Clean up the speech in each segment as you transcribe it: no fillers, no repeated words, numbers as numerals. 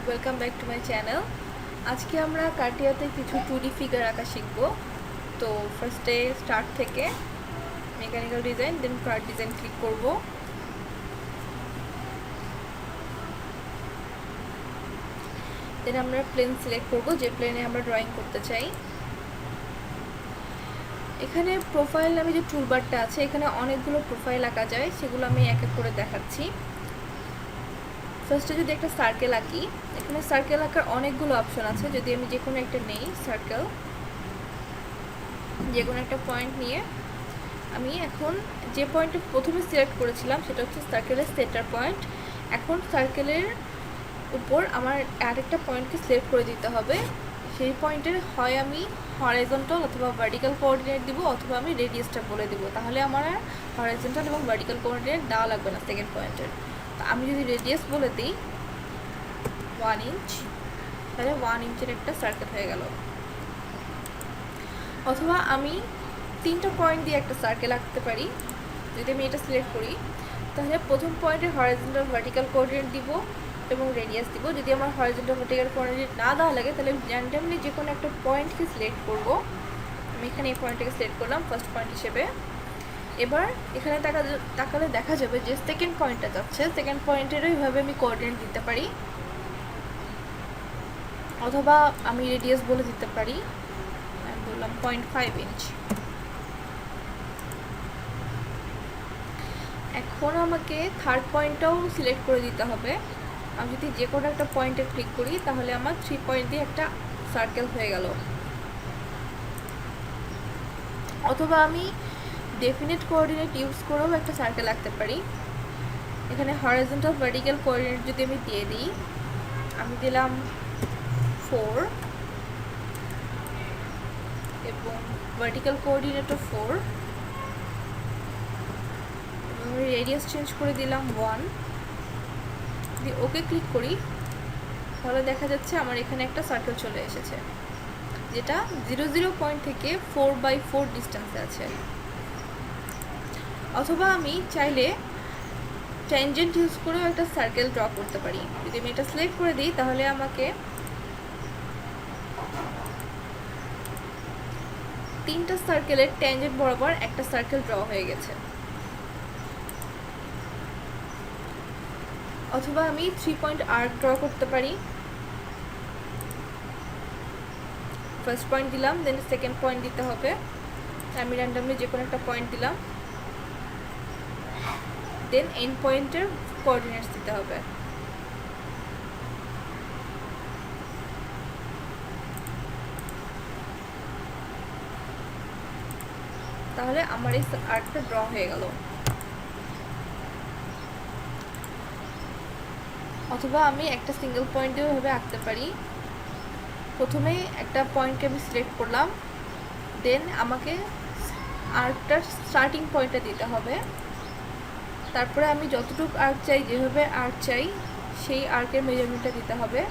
Welcome back to my channel. আজকে আমরা কাটিয়াতে কিছু 2D ফিগার আঁকা শিখব। তো ফার্স্টে স্টার্ট থেকে মেকানিক্যাল ডিজাইন, দেন কার্ড ডিজাইন ক্লিক করব। দেন আমরা প্লেন সিলেক্ট করব, যে প্লেনে আমরা ড্রয়িং করতে চাই। এখানে প্রোফাইল নামে যে টুলবারটা আছে, এখানে অনেকগুলো প্রোফাইল আঁকা যায়, সেগুলো আমি এক এক করে দেখাচ্ছি। ফার্স্টে যদি একটা সার্কেল আঁকি, এখানে সার্কেল আঁকার অনেকগুলো অপশন আছে। যদি আমি যে কোনো একটা নেই, সার্কেল, যে কোনো একটা পয়েন্ট নিয়ে আমি এখন যে পয়েন্টটা প্রথমে সিলেক্ট করেছিলাম সেটা হচ্ছে সার্কেলের সেন্টার পয়েন্ট। এখন সার্কেলের উপর আমার আরেকটা পয়েন্টকে সিলেক্ট করে দিতে হবে। সেই পয়েন্টের হয় আমি হরাইজন্টাল অথবা ভার্টিক্যাল কোঅর্ডিনেট দিব, অথবা আমি রেডিয়াসটা বলে দিব। তাহলে আমার আর হরাইজন্টাল এবং ভার্টিক্যাল কোঅর্ডিনেট দেওয়া লাগবে না সেকেন্ড পয়েন্টের। তো আমি যদি রেডিয়াস বলে দিই 1 ইঞ্চ, তাহলে 1 ইঞ্চের একটা সার্কেল হয়ে গেল। অথবা আমি 3টা পয়েন্ট দিয়ে একটা সার্কেল আঁকতে পারি। যদি আমি এটা সিলেক্ট করি, তাহলে প্রথম পয়েন্টে হরাইজন্টাল ভার্টিক্যাল কোঅর্ডিনেট দিব এবং রেডিয়াস দিব। যদি আমার হরাইজন্টাল ভার্টিক্যাল কোঅর্ডিনেট না দেওয়া লাগে, তাহলে আমি র্যান্ডমলি যে কোনো একটা পয়েন্টকে সিলেক্ট করব। আমি এখানে এই পয়েন্টটাকে সিলেক্ট করলাম ফার্স্ট পয়েন্ট হিসেবে। এবার এখানে তাকালে দেখা যাবে যে সেকেন্ড পয়েন্টটা যাচ্ছে, সেকেন্ড পয়েন্টেরও এইভাবে আমি কোঅর্ডিনেট দিতে পারি, অথবা আমি রেডিয়াস বলে দিতে পারি। আমি বললাম 0.5 ইঞ্চ। এখন আমাকে থার্ড পয়েন্টটাও সিলেক্ট করে দিতে হবে। আমি যদি যে কোনো একটা পয়েন্টে ক্লিক করি, তাহলে আমার 3 পয়েন্ট দিয়ে একটা সার্কেল হয়ে গেল। অথবা আমি ডেফিনিট কোঅর্ডিনেট ইউজ করেও একটা সার্কেল আঁকতে পারি। এখানে হরাইজন্টাল ভার্টিক্যাল কোঅর্ডিনেট যদি আমি দিয়ে দিই, আমি দিলাম 4 এবং ভার্টিক্যাল কোঅর্ডিনেটও 4, এবং রেডিয়াস চেঞ্জ করে দিলাম 1। যদি ওকে ক্লিক করি, তাহলে দেখা যাচ্ছে আমার এখানে একটা সার্কেল চলে এসেছে, যেটা 0 পয়েন্ট থেকে 4/4 ডিস্টেন্সে আছে। অথবা আমি চাইলে ট্যানজেন্ট ইউজ করেও একটা সার্কেল ড্র করতে পারি। যদি আমি এটা সিলেক্ট করে দিই, তাহলে আমাকে 3টা সার্কেলের ট্যানজেন্ট বরাবর একটা সার্কেল ড্র হয়ে গেছে। অথবা আমি 3 পয়েন্ট আর্ক ড্র করতে পারি। ফার্স্ট পয়েন্ট দিলাম, দেন সেকেন্ড পয়েন্ট দিতে হবে। আমি র্যান্ডমলি যে কোনো একটা পয়েন্ট দিলাম, দেন এন্ড পয়েন্টের কোঅর্ডিনেটস দিতে হবে। তাহলে আমার এই আর্টটা ড্র হয়ে গেল। অথবা আমি একটা সিঙ্গেল পয়েন্ট দিয়েও এভাবে আঁকতে পারি। প্রথমে একটা পয়েন্টকে আমি সিলেক্ট করলাম, দেন আমাকে আর্কটার স্টার্টিং পয়েন্টটা দিতে হবে। তারপরে আমি যতটুকু আর্ক চাই, যেভাবে আর্ক চাই, সেই আর্কের মেজারমেন্টটা দিতে হবে।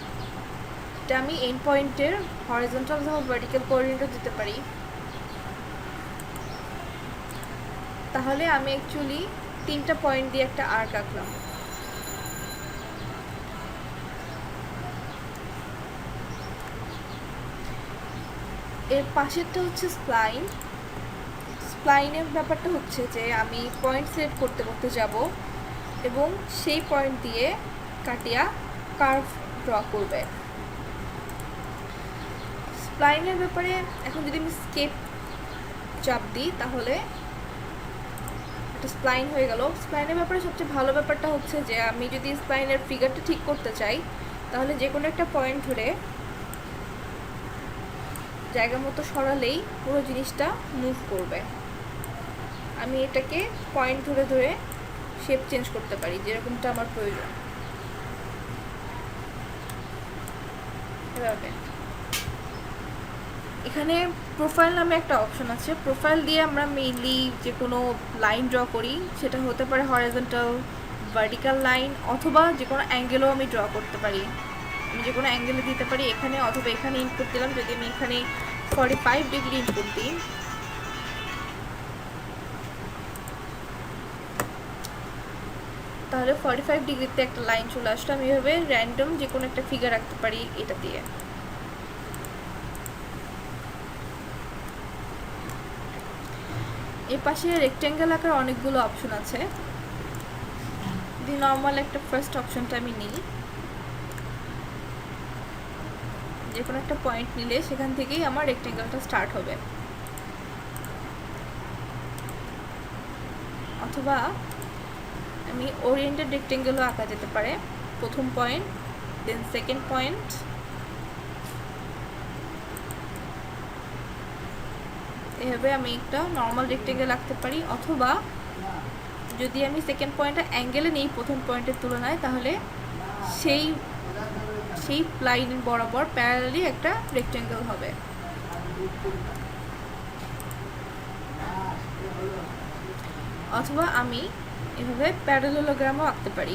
এটা আমি এন্ড পয়েন্টের হরাইজন্টাল অথবা ভার্টিক্যাল কোঅর্ডিনেটও দিতে পারি। তাহলে আমি অ্যাকচুয়ালি 3টা পয়েন্ট দিয়ে একটা আর্ক আঁকলাম। এর পাশেরটা হচ্ছে স্প্লাইন। স্প্লাইনের ব্যাপারটা হচ্ছে যে আমি পয়েন্ট সিলেক্ট করতে করতে যাব এবং সেই পয়েন্ট দিয়ে কাটিয়া কার্ভ ড্র করবে। স্প্লাইনের ব্যাপারে এখন যদি আমি স্কেপ চাপ দিই, তাহলে একটা স্প্লাইন হয়ে গেল। স্প্লাইনের ব্যাপারে সবচেয়ে ভালো ব্যাপারটা হচ্ছে যে আমি যদি স্প্লাইনের ফিগারটা ঠিক করতে চাই, তাহলে যে কোনো একটা পয়েন্ট ধরে জায়গা মতো সরালেই পুরো জিনিসটা মুভ করবে। আমি এটাকে পয়েন্ট ধরে ধরে শেপ চেঞ্জ করতে পারি, যেরকমটা আমার প্রয়োজন। এভাবে এখানে প্রোফাইল নামে একটা অপশন আছে। প্রোফাইল দিয়ে আমরা মেইনলি যে কোনো লাইন ড্র করি, সেটা হতে পারে হরাইজন্টাল, ভার্টিক্যাল লাইন, অথবা যে কোনো অ্যাঙ্গেলও আমি ড্র করতে পারি। আমি যে কোনো অ্যাঙ্গেলে দিতে পারি এখানে, অথবা এখানে ইনপুট দিলাম। যদি আমি এখানে 45 ডিগ্রি ইনপুট দিই, তাহলে 45 ডিগ্রিতে একটা লাইন চলে আসলো। আমি এভাবে র্যান্ডম যে কোনো একটা ফিগার রাখতে পারি এটা দিয়ে। এর পাশে রেক্ট্যাঙ্গেল আকার অনেকগুলো অপশন আছে। যদি নর্মাল একটা ফার্স্ট অপশনটা আমি নিই, যে কোনো একটা পয়েন্ট নিলে সেখান থেকেই আমার রেক্ট্যাঙ্গেলটা স্টার্ট হবে। অথবা আমি ওরিয়েন্টেড রেক্ট্যাঙ্গেলও আঁকা যেতে পারে। প্রথম পয়েন্ট, দেন সেকেন্ড পয়েন্ট, এভাবে আমি একটা নর্মাল রেক্ট্যাঙ্গেল আঁকতে পারি। অথবা যদি আমি সেকেন্ড পয়েন্টটা অ্যাঙ্গেলে নিই প্রথম পয়েন্টের তুলনায়, তাহলে সেই লাইন বরাবর প্যারালালি একটা রেক্ট্যাঙ্গেল হবে। অথবা আমি এভাবে প্যারালেলোগ্রামও আঁকতে পারি,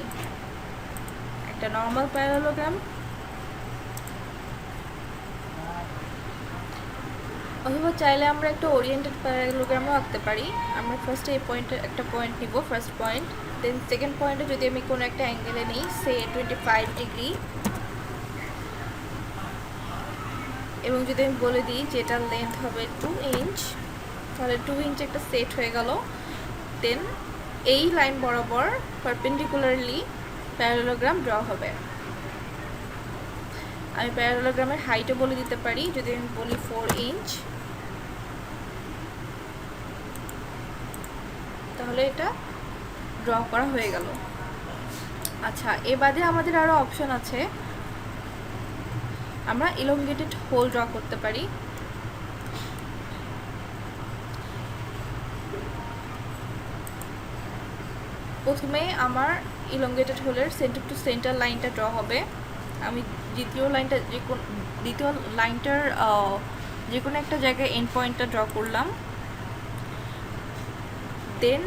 একটা নর্মাল প্যারালেলোগ্রাম। অথবা চাইলে আমরা একটা ওরিয়েন্টেড প্যারালেলোগ্রামও আঁকতে পারি। আমরা ফার্স্টে এই পয়েন্টে একটা পয়েন্ট নিব, ফার্স্ট পয়েন্ট, দেন সেকেন্ড পয়েন্টে যদি আমি কোনো একটা অ্যাঙ্গেলে নিই, সে 25 ডিগ্রি, এবং যদি আমি বলে দিই যে এটার লেন্থ হবে 2 ইঞ্চ, তাহলে 2 ইঞ্চ একটা সেট হয়ে গেল। দেন এই লাইন বরাবর পারপেন্ডিকুলারলি প্যারালেলোগ্রাম ড্র হবে। আমি প্যারালেলোগ্রামের হাইটও বলে দিতে পারি, যদি আমি বলি 4 ইঞ্চ, তাহলে এটা ড্র করা হয়ে গেল। আচ্ছা, এ বাদে আমাদের আরও অপশন আছে। আমরা ইলংগেটেড হোল ড্র করতে পারি। প্রথমে আমার ইলংগেটেড হোলের সেন্টার টু সেন্টার লাইনটা ড্র হবে। আমি দ্বিতীয় লাইনটার যে কোনো একটা জায়গায় এন্ড পয়েন্টটা ড্র করলাম। দেন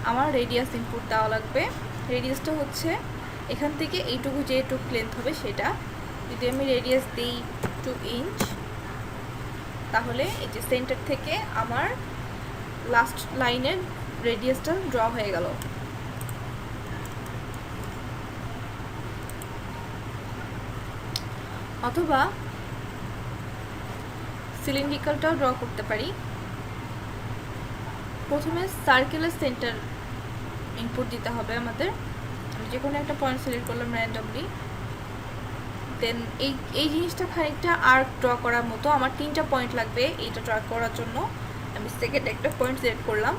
আমার রেডিয়াস ইনপুট দেওয়া লাগবে। রেডিয়াসটা হচ্ছে এখান থেকে এইটুকু যেটুকু লেন্থ হবে সেটা। যদি আমি রেডিয়াস দিই 2 ইঞ্চ, তাহলে এই যে সেন্টার থেকে আমার লাস্ট লাইনের রেডিয়াসটা ড্র হয়ে গেল। অথবা সিলিন্ড্রিক্যালটাও ড্র করতে পারি। প্রথমে সার্কেলের সেন্টার ইনপুট দিতে হবে আমাদের। আমি যে কোনো একটা পয়েন্ট সিলেক্ট করলাম র্যান্ডমলি। দেন এই জিনিসটা খানিকটা আর্ক ড্র করার মতো, আমার 3টা পয়েন্ট লাগবে এইটা ড্র করার জন্য। আমি সেকেন্ড একটা পয়েন্ট সিলেক্ট করলাম।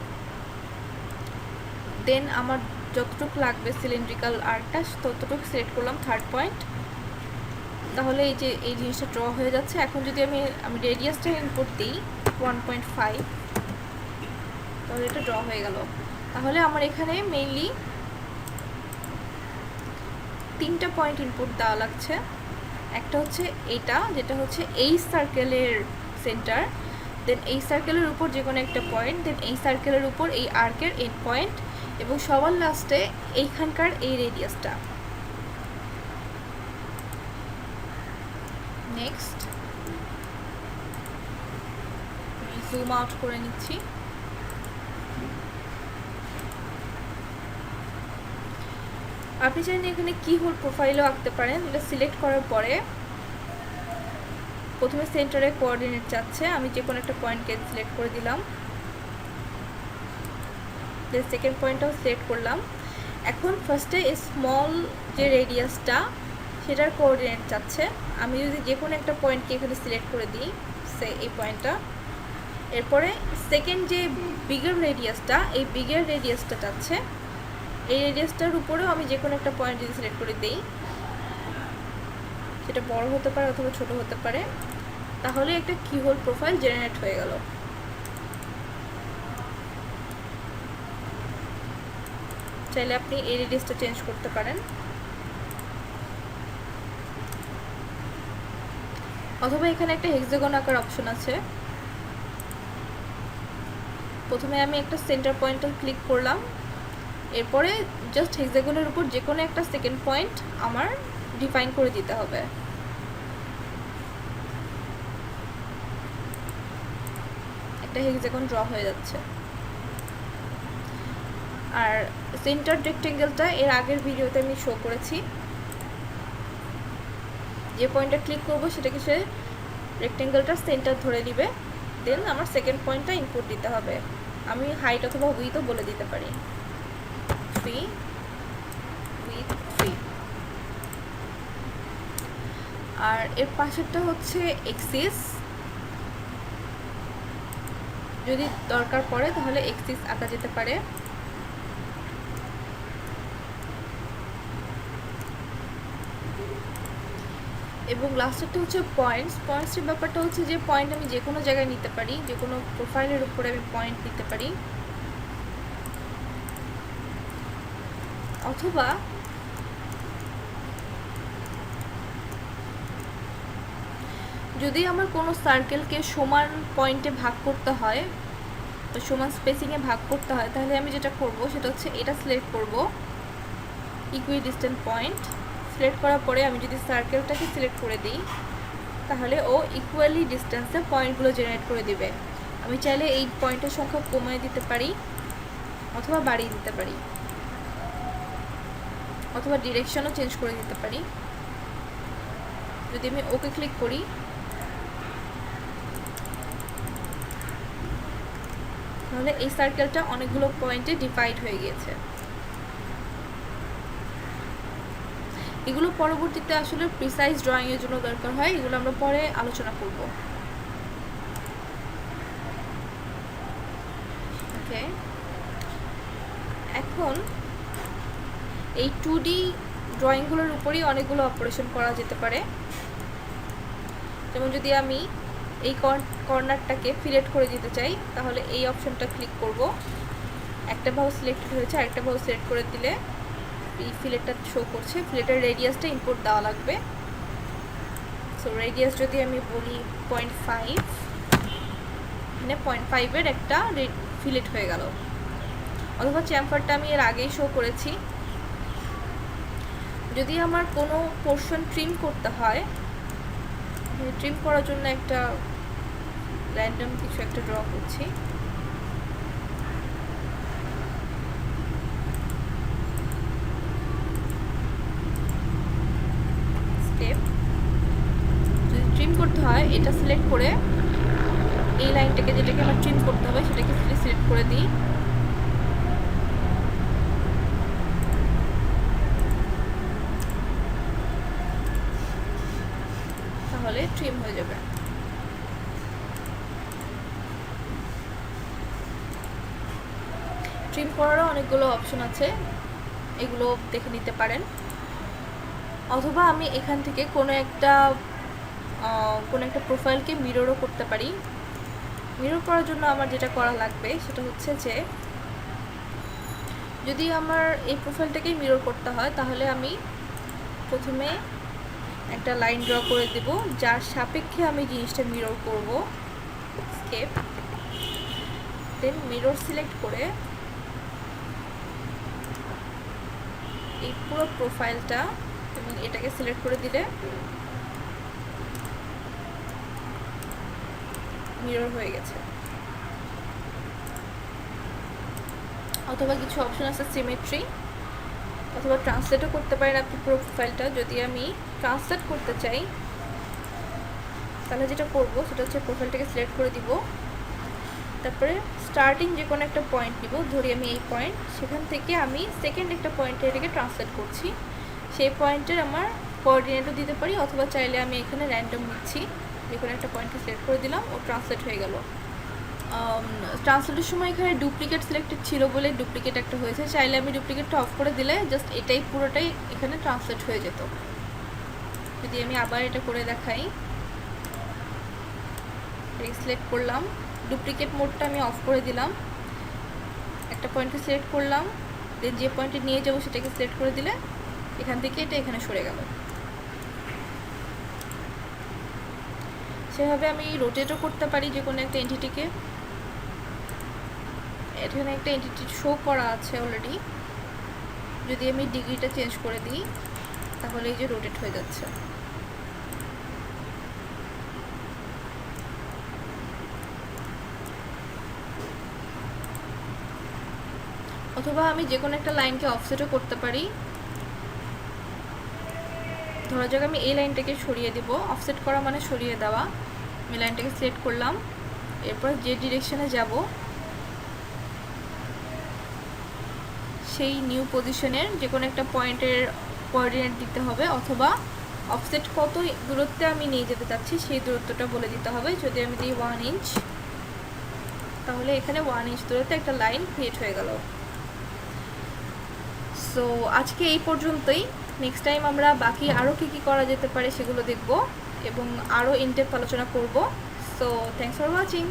দেন আমার যতটুকু লাগবে সিলিন্ড্রিক্যাল আর্কটা ততটুকু সিলেক্ট করলাম, থার্ড পয়েন্ট। তাহলে এই যে এই জিনিসটা ড্র হয়ে যাচ্ছে। এখন যদি আমি রেডিয়াসটা ইনপুট দিই 1.5, তাহলে এটা ড্র হয়ে গেল। তাহলে আমার এখানে মেইনলি 3টা পয়েন্ট ইনপুট দেওয়া লাগছে। একটা হচ্ছে এটা, যেটা হচ্ছে এই সার্কেলের সেন্টার, দেন এই সার্কেলের উপর যে কোনো একটা পয়েন্ট, দেন এই সার্কেলের উপর এই আর্কের এন্ড পয়েন্ট, এবং সবার লাস্টে এইখানকার এই রেডিয়াসটা। নেক্সট জুম আউট করে নিচ্ছি। আপনি চাইলে এখানে কি হোল প্রোফাইলও আঁকতে পারেন। এটা সিলেক্ট করার পরে প্রথমে সেন্টারে কোঅর্ডিনেট চাচ্ছে, আমি যে কোনো একটা পয়েন্টকে সিলেক্ট করে দিলাম। দেন সেকেন্ড পয়েন্টটাও সিলেক্ট করলাম। এখন ফার্স্টে এই স্মল যে রেডিয়াসটা সেটার কোঅর্ডিনেট চাচ্ছে। আমি যদি যে কোনো একটা পয়েন্টকে এখানে সিলেক্ট করে দিই, সে এই পয়েন্টটা, এরপরে সেকেন্ড যে বিগার রেডিয়াসটা, এই বিগার রেডিয়াসটা চাচ্ছে। এই রেডিয়াসটার উপরেও আমি যে কোনো একটা পয়েন্ট যদি সিলেক্ট করে দিই, সেটা বড় হতে পারে অথবা ছোট হতে পারে, তাহলে একটা কিহোল প্রোফাইল জেনারেট হয়ে গেল। চাইলে আপনি এই রেডিয়াসটা চেঞ্জ করতে পারেন। অথবা এখানে একটা হেক্সাগন আকার অপশন আছে। প্রথমে আমি একটা সেন্টার পয়েন্টটা ক্লিক করলাম, এরপরে জাস্ট হেক্সাগনের উপর যে কোনো একটা সেকেন্ড পয়েন্ট আমার ডিফাইন করে দিতে হবে। একটা হেক্সাগন ড্র হয়ে যাচ্ছে। আর সেন্টার রেক্টেঙ্গেলটা এর আগের ভিডিওতে আমি শো করেছি, যে পয়েন্টটা ক্লিক করব সেটাকে সে রেক্টেঙ্গেলটার সেন্টার ধরে নিবে। দেন আমার সেকেন্ড পয়েন্টটা ইনপুট দিতে হবে। আমি হাইট অথবা উইথও বলে দিতে পারি, 3 উইথ 3। আর এর পাশেরটা হচ্ছে এক্সিস, যদি দরকার পড়ে তাহলে এক্সিস আঁকা যেতে পারে। এবং লাস্টেরটা হচ্ছে পয়েন্টস। পয়েন্টসের ব্যাপারটা হচ্ছে যে পয়েন্ট আমি যে কোনো জায়গায় নিতে পারি, যে কোনো প্রোফাইলের উপরে আমি পয়েন্ট নিতে পারি, অথবা যদি আমার কোনো সার্কেলকে সমান পয়েন্টে ভাগ করতে হয়, তো সমান স্পেসিংয়ে ভাগ করতে হয়, তাহলে আমি যেটা করব সেটা হচ্ছে এটা সিলেক্ট করব, ইকুইডিস্টেন্ট পয়েন্ট। সিলেক্ট করার পরে আমি যদি সার্কেলটাকে সিলেক্ট করে দিই তাহলে ও ইকুয়ালি ডিস্টেন্সে পয়েন্টগুলো জেনারেট করে দিবে। আমি চাইলে এই পয়েন্টের সংখ্যা কমিয়ে দিতে পারি অথবা বাড়িয়ে দিতে পারি, অথবা ডিরেকশনও চেঞ্জ করে দিতে পারি। যদি আমি ওকে ক্লিক করি তাহলে এই সার্কেলটা অনেকগুলো পয়েন্টে ডিভাইড হয়ে গিয়েছে। এগুলো পরবর্তীতে আসলে প্রিসাইজ ড্রয়িংয়ের জন্য দরকার হয়, এগুলো আমরা পরে আলোচনা করব। ওকে, এখন এই 2D ড্রয়িংগুলোর উপরেই অনেকগুলো অপারেশন করা যেতে পারে। যেমন যদি আমি এই কর্নারটাকে ফিলেট করে দিতে চাই তাহলে এই অপশনটা ক্লিক করব, একটা বাহু সিলেক্টেড হয়েছে, আরেকটা বাহু সিলেক্ট করে দিলে এই ফিলেটটা শো করছে। ফিলেটের রেডিয়াসটা ইনপুট দেওয়া লাগবে। সো রেডিয়াস যদি আমি বলি 0.5, মানে 0.5-এর একটা ফিলেট হয়ে গেল। অথবা চ্যাম্পারটা আমি এর আগেই শো করেছি। যদি আমার কোনো পোর্শন ট্রিম করতে হয়, ট্রিম করার জন্য একটা র্যান্ডম কিছু একটা ড্র করছি। স্টেপ যদি ট্রিম করতে হয়, এটা সিলেক্ট করে এই লাইনটাকে, যেটাকে আমার ট্রিম করতে হবে সেটাকে সিলেক্ট করে দিই। তাহলে ট্রিম হয়ে যাবে। ট্রিম করারও অনেকগুলো অপশন আছে, এগুলো দেখে নিতে পারেন। অথবা আমি এখান থেকে কোনো একটা প্রোফাইলকে মিররও করতে পারি। মিরর করার জন্য আমার যেটা করা লাগবে সেটা হচ্ছে যে যদি আমার এই প্রোফাইলটাকে মিরর করতে হয় তাহলে আমি প্রথমে একটা লাইন ড্র করে দেব যার সাপেক্ষে আমি জিনিসটা মিরর করব। স্কেপ, দেন মিরর সিলেক্ট করে এই পুরো প্রোফাইলটা এবং এটাকে সিলেক্ট করে দিলে মিরর হয়ে গেছে। অথবা কিছু অপশন আছে সিমেট্রি, অথবা ট্রান্সলেটও করতে পারেন আপনি পুরো প্রোফাইলটা। যদি আমি ট্রান্সলেট করতে চাই তাহলে যেটা করব সেটা হচ্ছে প্রোফাইলটাকে সিলেক্ট করে দিব, তারপরে স্টার্টিং যে কোনো একটা পয়েন্ট নিব, ধরি আমি এই পয়েন্ট, সেখান থেকে আমি সেকেন্ড একটা পয়েন্টে এটাকে ট্রান্সলেট করছি। সেই পয়েন্টের আমার কোঅর্ডিনেটও দিতে পারি, অথবা চাইলে আমি এখানে র্যান্ডম নিচ্ছি, যে কোনো একটা পয়েন্টকে সিলেক্ট করে দিলাম, ও ট্রান্সলেট হয়ে গেল। ট্রান্সলেটের সময় এখানে ডুপ্লিকেট সিলেক্টেড ছিল বলে ডুপ্লিকেট একটা হয়েছে, চাইলে আমি ডুপ্লিকেটটা অফ করে দিলে জাস্ট এটাই পুরোটাই এখানে ট্রান্সলেট হয়ে যেত। যদি আমি আবার এটা করে দেখাই, সিলেক্ট করলাম, ডুপ্লিকেট মোডটা আমি অফ করে দিলাম, একটা পয়েন্টকে সিলেক্ট করলাম, দেন যে পয়েন্টে নিয়ে যাবো সেটাকে সিলেক্ট করে দিলে এখান থেকে এটা এখানে সরে গেল। সেভাবে আমি রোটেটও করতে পারি যে কোনো একটা এন্টিটিকে। এখানে একটা এন্টিটি শো করা আছে অলরেডি, যদি আমি ডিগ্রিটা চেঞ্জ করে দিই তাহলে এই যে রোটেট হয়ে যাচ্ছে। অথবা আমি যে কোনো একটা লাইনকে অফসেটও করতে পারি। ধরা যাক আমি এই লাইনটাকে সরিয়ে দিব, অফসেট করা মানে সরিয়ে দেওয়া। আমি লাইনটাকে সিলেক্ট করলাম, এরপর যে ডিরেকশনে যাব সেই নিউ পজিশনের যে কোনো একটা পয়েন্টের কোঅর্ডিনেট দিতে হবে, অথবা অফসেট কত দূরত্বে আমি নিয়ে যেতে চাচ্ছি সেই দূরত্বটা বলে দিতে হবে। যদি আমি দিই 1 ইঞ্চ, তাহলে এখানে 1 ইঞ্চ দূরত্বে একটা লাইন ক্রিয়েট হয়ে গেল। সো আজকে এই পর্যন্তই। নেক্সট টাইম আমরা বাকি আরও কী কী করা যেতে পারে সেগুলো দেখব এবং আরও ইনডেপথ আলোচনা করব। So thanks for watching.